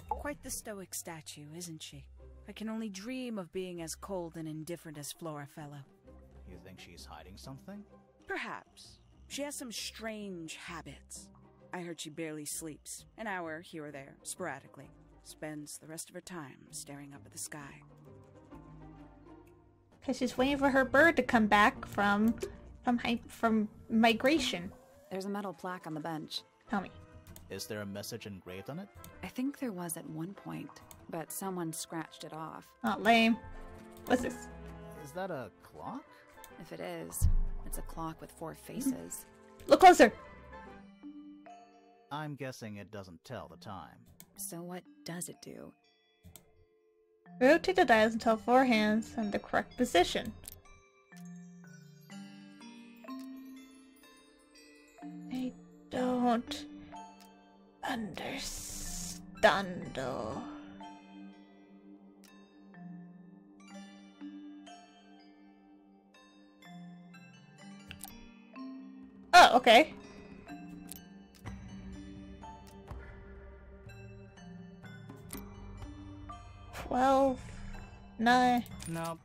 Quite the stoic statue, isn't she? I can only dream of being as cold and indifferent as Flora Fellow. You think she's hiding something? Perhaps. She has some strange habits. I heard she barely sleeps. An hour here or there, sporadically. Spends the rest of her time staring up at the sky. Because she's waiting for her bird to come back from migration. There's a metal plaque on the bench. Tell me. Is there a message engraved on it? I think there was at one point, but someone scratched it off. Oh, lame. What's this? Is that a clock? If it is, it's a clock with 4 faces. Look closer. I'm guessing it doesn't tell the time. So what does it do? Rotate the dials until 4 hands in the correct position. I don't understand. Oh, okay. Well, 9. Nope.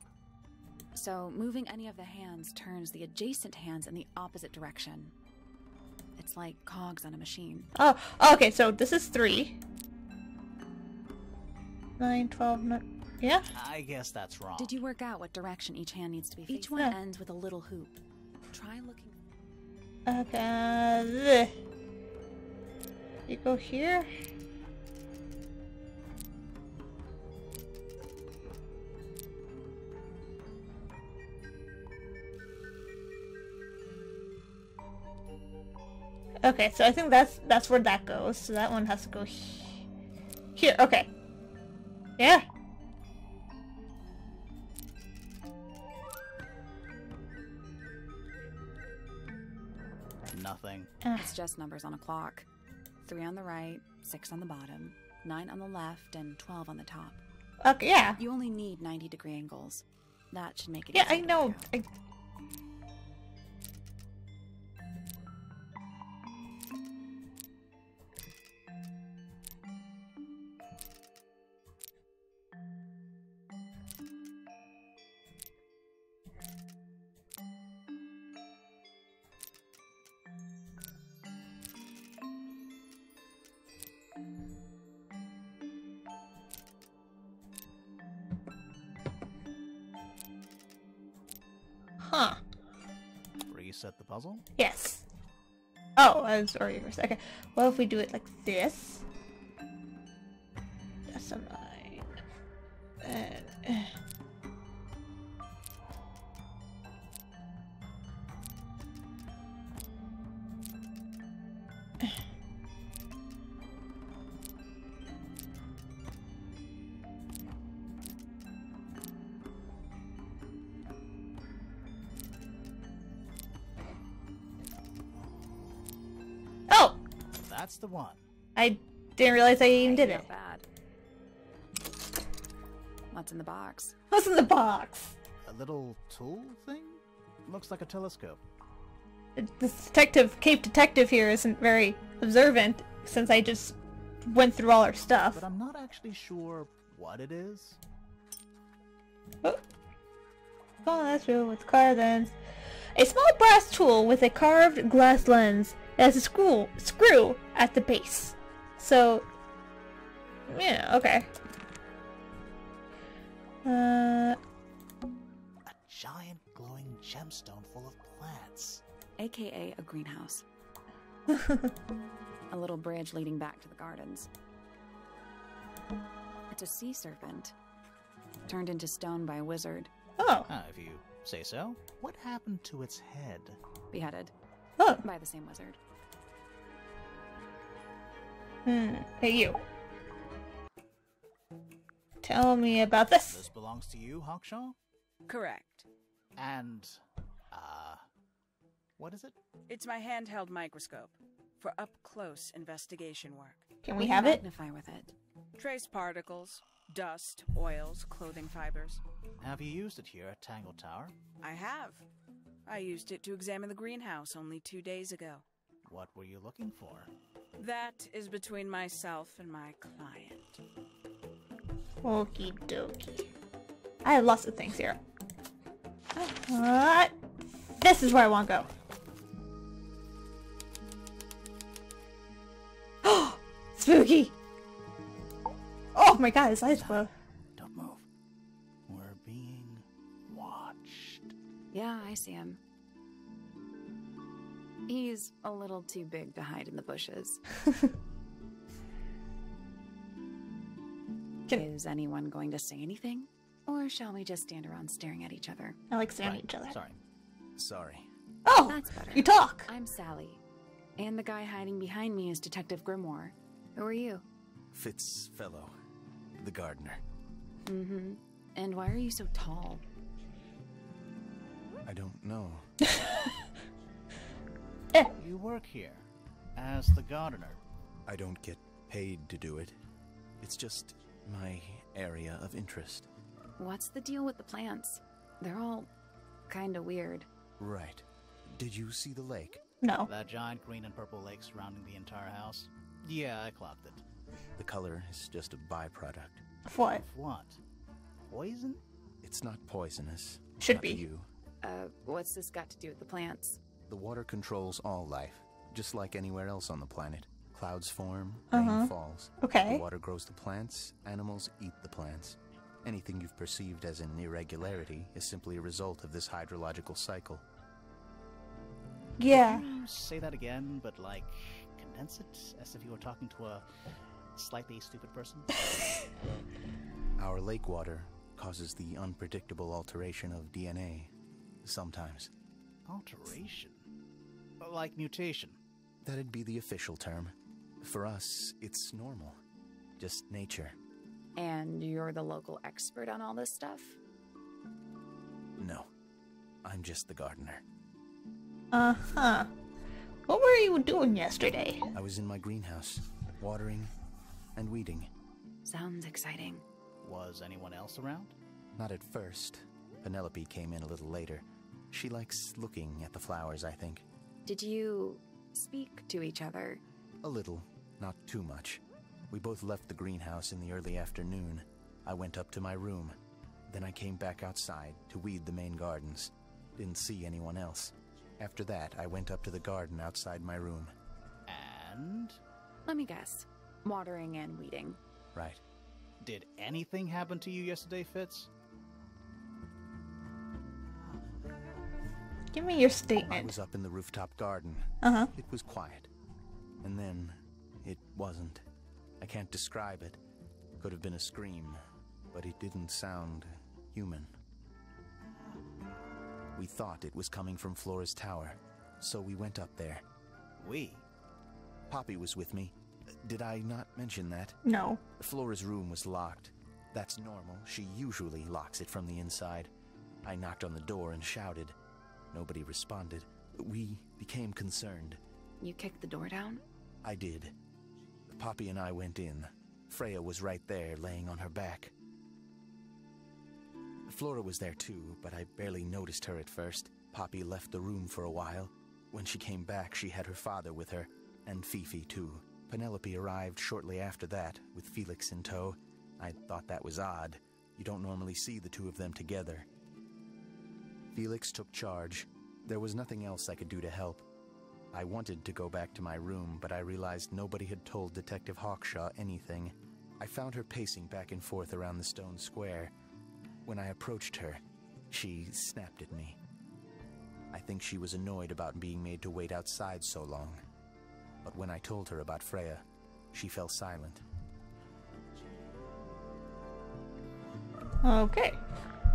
So moving any of the hands turns the adjacent hands in the opposite direction. It's like cogs on a machine. Oh, okay, so this is 3. 9, 12, 9. Yeah? I guess that's wrong. Did you work out what direction each hand needs to be facing? Each one ends with a little hoop. Try looking. Okay, you go here? Okay, so I think that's where that goes. So that one has to go here. Okay. Yeah. Nothing. It's just numbers on a clock. 3 on the right, 6 on the bottom, 9 on the left, and 12 on the top. Okay, yeah. You only need 90-degree angles. That should make it Yeah, easier I to know. work out. Huh. Reset the puzzle? Yes. Oh, I was already for a second. What if we do it like this? That's a 9. And... Oh! That's the one. I didn't realize I even did it. Not bad. What's in the box? What's in the box? A little tool thing? Looks like a telescope. This Cape Detective here isn't very observant since I just went through all our stuff. But I'm not actually sure what it is. Oh, that's real with car then. A small brass tool with a carved glass lens that has a screw at the base. So, yeah, okay. A giant glowing gemstone full of plants. AKA a greenhouse. A little bridge leading back to the gardens. It's a sea serpent, turned into stone by a wizard. Oh. If you say so. What happened to its head? Beheaded. Oh. By the same wizard. Hey, you. Tell me about this. This belongs to you, Hawkshaw? Correct. And, what is it? It's my handheld microscope for up-close investigation work. Can we have it? Magnify with it. Trace particles, dust, oils, clothing fibers. Have you used it here at Tangle Tower? I have. I used it to examine the greenhouse only 2 days ago. What were you looking for? That is between myself and my client. Okie dokie. I have lots of things here. This is where I want to go. Spooky! Oh my god, his eyes glow. Don't move. We're being watched. Yeah, I see him. He's a little too big to hide in the bushes. Is anyone going to say anything? Or shall we just stand around staring at each other? I like staring at each other. Sorry. Oh! That's better. You talk! I'm Sally. And the guy hiding behind me is Detective Grimoire. Who are you? Fitzfellow, the gardener. Mm-hmm. And why are you so tall? I don't know. You work here as the gardener. I don't get paid to do it. It's just my area of interest. What's the deal with the plants? They're all kinda weird. Right. Did you see the lake? No. That giant green and purple lake surrounding the entire house? Yeah, I clocked it. The color is just a byproduct. What? Of what? Poison? It's not poisonous. Should Not be. to you. What's this got to do with the plants? The water controls all life, just like anywhere else on the planet. Clouds form, rain falls. Okay. The water grows the plants, animals eat the plants. Anything you've perceived as an irregularity is simply a result of this hydrological cycle. Yeah. Can you say that again, but like, condense it as if you were talking to a slightly stupid person? Our lake water causes the unpredictable alteration of DNA, sometimes. Alteration? Like mutation? That'd be the official term. For us, it's normal. Just nature. And you're the local expert on all this stuff? No. I'm just the gardener. Uh-huh. What were you doing yesterday? I was in my greenhouse, watering and weeding. Sounds exciting. Was anyone else around? Not at first. Penelope came in a little later. She likes looking at the flowers, I think. Did you speak to each other? A little, not too much. We both left the greenhouse in the early afternoon. I went up to my room. Then I came back outside to weed the main gardens. Didn't see anyone else. After that, I went up to the garden outside my room. And? Let me guess. Watering and weeding. Right. Did anything happen to you yesterday, Fitz? Give me your I statement. was up in the rooftop garden. Uh-huh. It was quiet. And then, it wasn't. I can't describe it. Could have been a scream, but it didn't sound human. We thought it was coming from Flora's tower, so we went up there. We? Poppy was with me. Did I not mention that? No. Flora's room was locked. That's normal. She usually locks it from the inside. I knocked on the door and shouted. Nobody responded. We became concerned. You kicked the door down? I did. Poppy and I went in. Freya was right there, laying on her back. Flora was there too, but I barely noticed her at first. Poppy left the room for a while. When she came back, she had her father with her, and Fifi too. Penelope arrived shortly after that, with Felix in tow. I thought that was odd. You don't normally see the two of them together. Felix took charge. There was nothing else I could do to help. I wanted to go back to my room, but I realized nobody had told Detective Hawkshaw anything. I found her pacing back and forth around the stone square. When I approached her, she snapped at me. I think she was annoyed about being made to wait outside so long. But when I told her about Freya, she fell silent. Okay.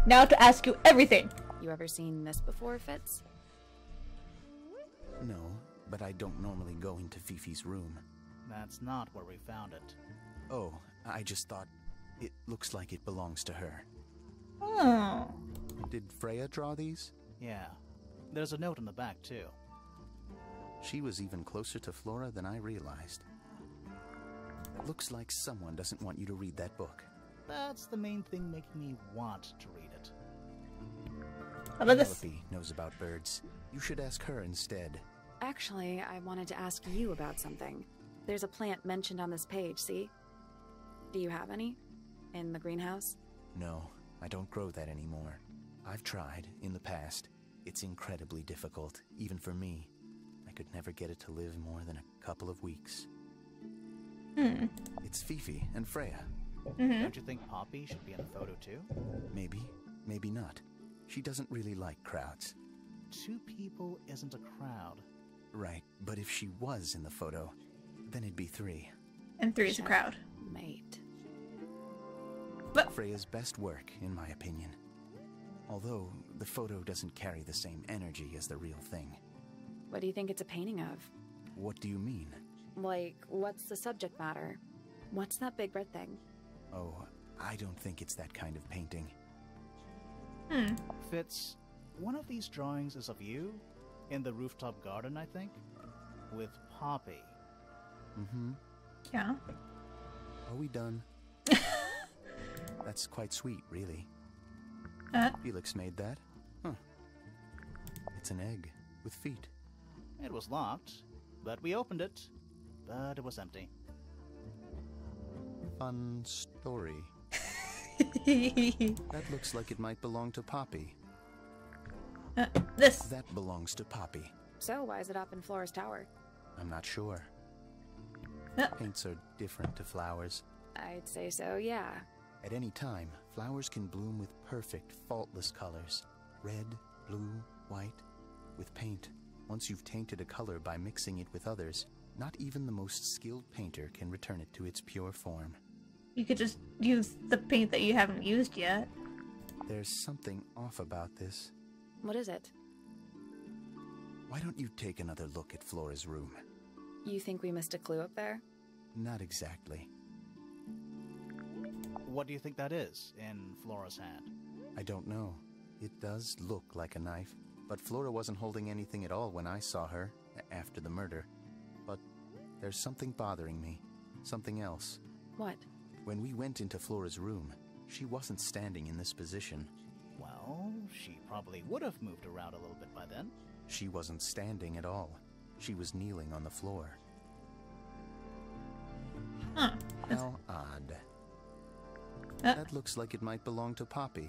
Now to ask you everything. You ever seen this before, Fitz? No, but I don't normally go into Fifi's room. That's not where we found it. Oh, I just thought it looks like it belongs to her. Oh. Did Freya draw these? Yeah. There's a note on the back, too. She was even closer to Flora than I realized. Looks like someone doesn't want you to read that book. That's the main thing making me want to read it. How about this? Penelope knows about birds. You should ask her instead. Actually, I wanted to ask you about something. There's a plant mentioned on this page, see? Do you have any? In the greenhouse? No, I don't grow that anymore. I've tried, in the past. It's incredibly difficult, even for me. I could never get it to live more than a couple of weeks. It's Fifi and Freya. Don't you think Poppy should be in the photo, too? Maybe, maybe not. She doesn't really like crowds. 2 people isn't a crowd. Right, but if she was in the photo, then it'd be 3. And 3 is a crowd. Mate. But Freya's best work, in my opinion. Although, the photo doesn't carry the same energy as the real thing. What do you think it's a painting of? What do you mean? Like, what's the subject matter? What's that big red thing? Oh, I don't think it's that kind of painting. Fitz, one of these drawings is of you, in the rooftop garden, I think, with Poppy. yeah. Are we done? That's quite sweet, really. Felix made that? Huh. It's an egg, with feet. It was locked, but we opened it, but it was empty. Fun story. That looks like it might belong to Poppy. This. That belongs to Poppy. So, why is it up in Flora's tower? I'm not sure. Uh. Paints are different to flowers. I'd say so, yeah. At any time, flowers can bloom with perfect, faultless colors. Red, blue, white. With paint, once you've tainted a color by mixing it with others, not even the most skilled painter can return it to its pure form. You could just use the paint that you haven't used yet. There's something off about this. What is it? Why don't you take another look at Flora's room? You think we missed a clue up there? Not exactly. What do you think that is in Flora's hand? I don't know. It does look like a knife, but Flora wasn't holding anything at all when I saw her, after the murder. But there's something bothering me. Something else. What? When we went into Flora's room, she wasn't standing in this position. Well, she probably would have moved around a little bit by then. She wasn't standing at all. She was kneeling on the floor. How odd. That looks like it might belong to Poppy.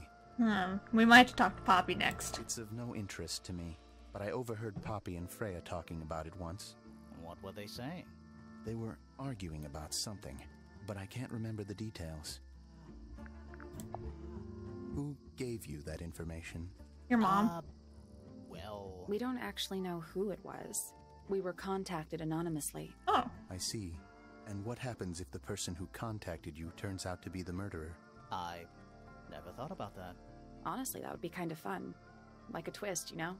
We might have to talk to Poppy next. It's of no interest to me, but I overheard Poppy and Freya talking about it once. What were they saying? They were arguing about something, but I can't remember the details. Who gave you that information? Your mom? Well... We don't actually know who it was. We were contacted anonymously. Oh. I see. And what happens if the person who contacted you turns out to be the murderer? I never thought about that. Honestly, that would be kind of fun. Like a twist, you know?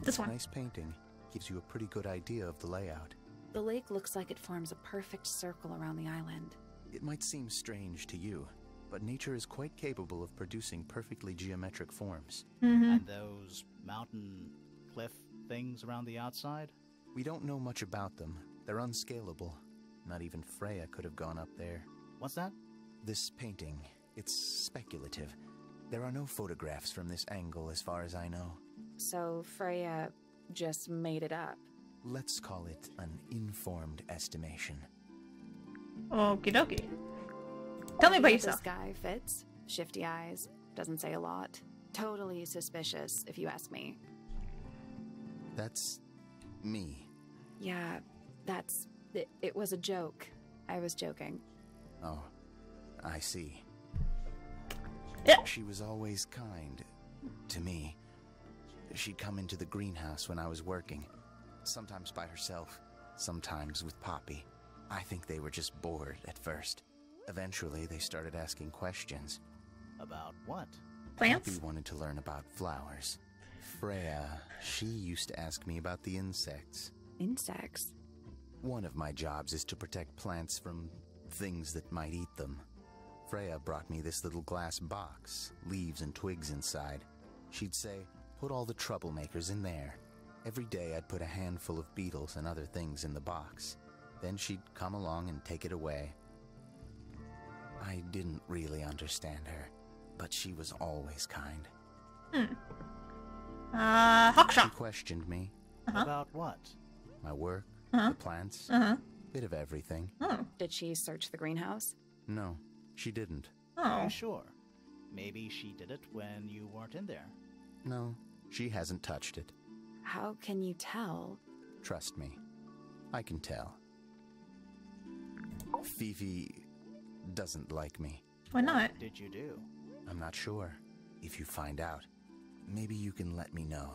This one. Nice painting. Gives you a pretty good idea of the layout. The lake looks like it forms a perfect circle around the island. It might seem strange to you, but nature is quite capable of producing perfectly geometric forms. And those mountain cliff things around the outside? We don't know much about them. They're unscalable. Not even Freya could have gone up there. What's that? This painting, it's speculative. There are no photographs from this angle as far as I know. So Freya just made it up. Let's call it an informed estimation. Okie dokie. Tell me about yourself. This guy Fitz. Shifty eyes. Doesn't say a lot. Totally suspicious, if you ask me. That's me. Yeah, it was a joke. I was joking. Oh, I see. Yeah. She was always kind to me. She'd come into the greenhouse when I was working, sometimes by herself, sometimes with Poppy. I think they were just bored at first. Eventually, they started asking questions. About what? Plants? Poppy wanted to learn about flowers. Freya, she used to ask me about the insects. Insects? One of my jobs is to protect plants from things that might eat them. Freya brought me this little glass box, leaves and twigs inside. She'd say, put all the troublemakers in there. Every day I'd put a handful of beetles and other things in the box. Then she'd come along and take it away. I didn't really understand her, but she was always kind. She Hawkshaw. questioned me. About what? My work, the plants, bit of everything. Oh. Did she search the greenhouse? No, she didn't. Are Oh. you sure? Maybe she did it when you weren't in there. No, she hasn't touched it. How can you tell? Trust me, I can tell. Fifi doesn't like me. Why not? What did you do? I'm not sure. If you find out, maybe you can let me know.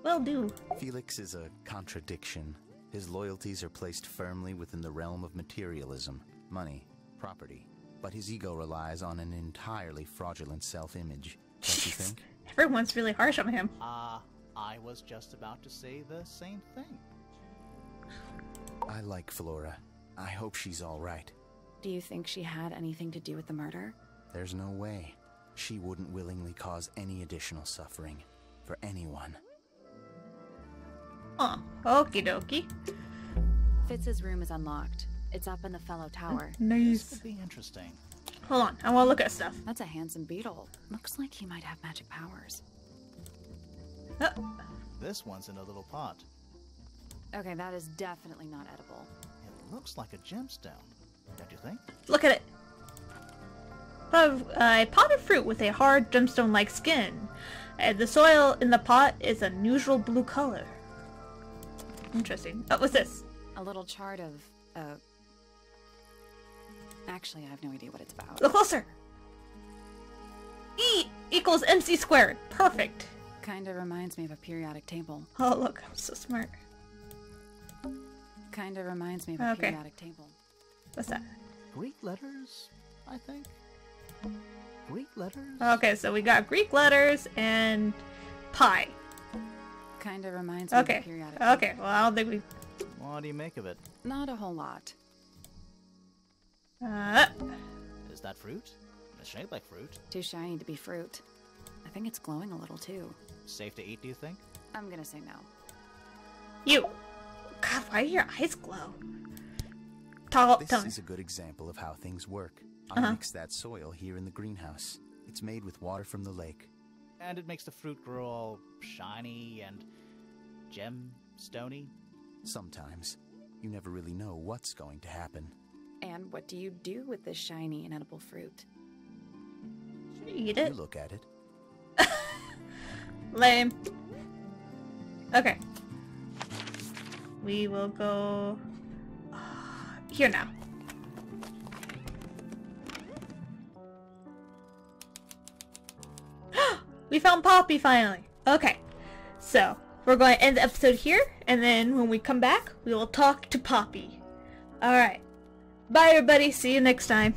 Will do. Felix is a contradiction. His loyalties are placed firmly within the realm of materialism, money, property. But his ego relies on an entirely fraudulent self-image. Don't you think? Everyone's really harsh on him. I was just about to say the same thing. I like Flora. I hope she's all right. Do you think she had anything to do with the murder? There's no way. She wouldn't willingly cause any additional suffering for anyone. Oh, okie dokie. Fitz's room is unlocked. It's up in the fellow tower. This Nice. could be interesting. Hold on, I want to look at stuff. That's a handsome beetle. Looks like he might have magic powers. Oh, This one's in a little pot. Okay, that is definitely not edible. It looks like a gemstone, don't you think? look at it. A potted fruit with a hard gemstone-like skin. And the soil in the pot is a neutral blue color. Interesting. What's this? A little chart of, Actually, I have no idea what it's about. Look closer. E equals MC squared. Perfect. Kinda reminds me of a periodic table. Oh, look, I'm so smart. Kinda reminds me of a Okay. periodic table. What's that? Greek letters, I think. Greek letters? Okay, so we got Greek letters and pi. Kinda reminds me of Okay. a periodic table. Okay, well, I don't think we... What do you make of it? Not a whole lot. Is that fruit? It's shaped like fruit. Too shiny to be fruit. I think it's glowing a little too. Safe to eat, do you think? I'm gonna say no. You. God, why do your eyes glow? Tell This me. is a good example of how things work. I mix that soil here in the greenhouse. It's made with water from the lake. And it makes the fruit grow all shiny and gemstony. Sometimes, you never really know what's going to happen. And what do you do with this shiny and edible fruit? Eat You it. look at it. Lame. Okay. We will go... here now. We found Poppy finally. Okay. So, we're going to end the episode here, and then when we come back, we will talk to Poppy. Alright. Bye everybody. See you next time.